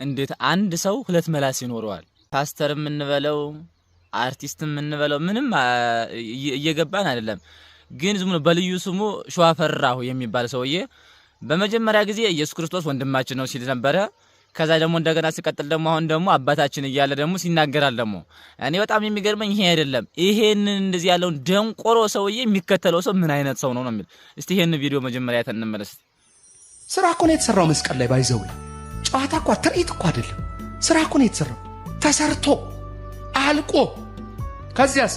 እንዴት አንድ ሰው ሁለት መላስ ይኖረዋል? ፓስተር እንበለው አርቲስት እንበለው ምንም እየገባን አይደለም። ግን ዝም ብሎ በልዩ ስሙ ሸዋፈራሁ የሚባል ሰውዬ በመጀመሪያ ጊዜ ኢየሱስ ክርስቶስ ወንድማችን ነው ሲል ነበር። ከዛ ደግሞ እንደገና ሲቀጥል ደግሞ አሁን ደግሞ አባታችን እያለ ደግሞ ሲናገራል። ደግሞ እኔ በጣም የሚገርመኝ ይሄ አይደለም። ይሄንን እንደዚህ ያለውን ደንቆሮ ሰውዬ የሚከተለው ሰው ምን አይነት ሰው ነው ነው የሚል። እስቲ ይሄን ቪዲዮ መጀመሪያ ተነመለስ። ስራ እኮ ነው የተሰራው መስቀል ላይ ባይዘው። ጨዋታ እኮ ትርኢት እኮ አይደለም። ስራ እኮ ነው የተሰራው ተሰርቶ አልቆ። ከዚያስ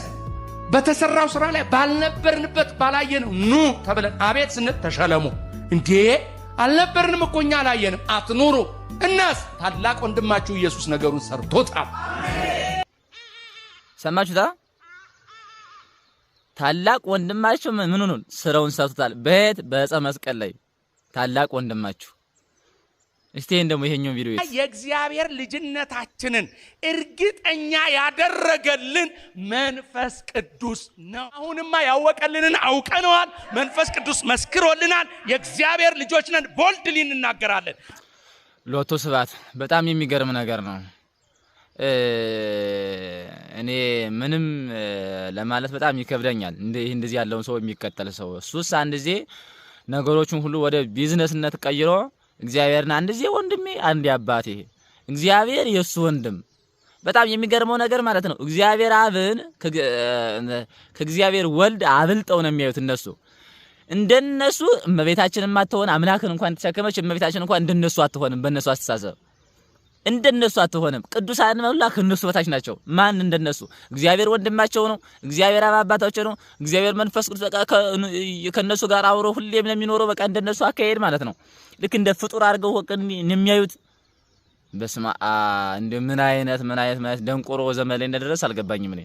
በተሰራው ስራ ላይ ባልነበርንበት ባላየነው ኑ ተብለን አቤት ስንት ተሸለሙ። እንዴ አልነበርንም እኮ እኛ አላየንም አትኑሩ። እናስ ታላቅ ወንድማችሁ ኢየሱስ ነገሩን ሰርቶታል። ሰማችሁታ? ታላቅ ወንድማችሁ ምኑን ስራውን ሰርቶታል። በዕፀ መስቀል ላይ ታላቅ ወንድማችሁ። እስቲ እንደሞ ይሄኛው ቪዲዮ የእግዚአብሔር ልጅነታችንን እርግጠኛ ያደረገልን መንፈስ ቅዱስ ነው። አሁንማ ያወቀልንን አውቀነዋል። መንፈስ ቅዱስ መስክሮልናል። የእግዚአብሔር ልጆች ነን። ቦልድሊ እንናገራለን። ሎቶ ስባት በጣም የሚገርም ነገር ነው። እኔ ምንም ለማለት በጣም ይከብደኛል። እንደዚህ ያለውን ሰው የሚከተል ሰው እሱስ አንድ ጊዜ ነገሮችን ሁሉ ወደ ቢዝነስነት ቀይሮ እግዚአብሔርና አንድ ጊዜ ወንድሜ አንድ አባቴ እግዚአብሔር የሱ ወንድም። በጣም የሚገርመው ነገር ማለት ነው እግዚአብሔር አብን ከእግዚአብሔር ወልድ አብልጠው ነው የሚያዩት እነሱ። እንደነሱ እመቤታችንን ማተሆን አምላክን እንኳን ተሸከመች እመቤታችን እንኳን እንደነሱ አትሆንም። በእነሱ አስተሳሰብ እንደነሱ አትሆንም። ቅዱሳን መላክ እነሱ በታች ናቸው። ማን እንደነሱ? እግዚአብሔር ወንድማቸው ነው። እግዚአብሔር አባታቸው ነው። እግዚአብሔር መንፈስ ቅዱስ በቃ ከነሱ ጋር አብሮ ሁሌም ለሚኖረው በቃ እንደነሱ አካሄድ ማለት ነው። ልክ እንደ ፍጡር አድርገው የሚያዩት። በስማ እንደ ምን አይነት ደንቆሮ ዘመን ላይ እንደደረስ አልገባኝም እኔ።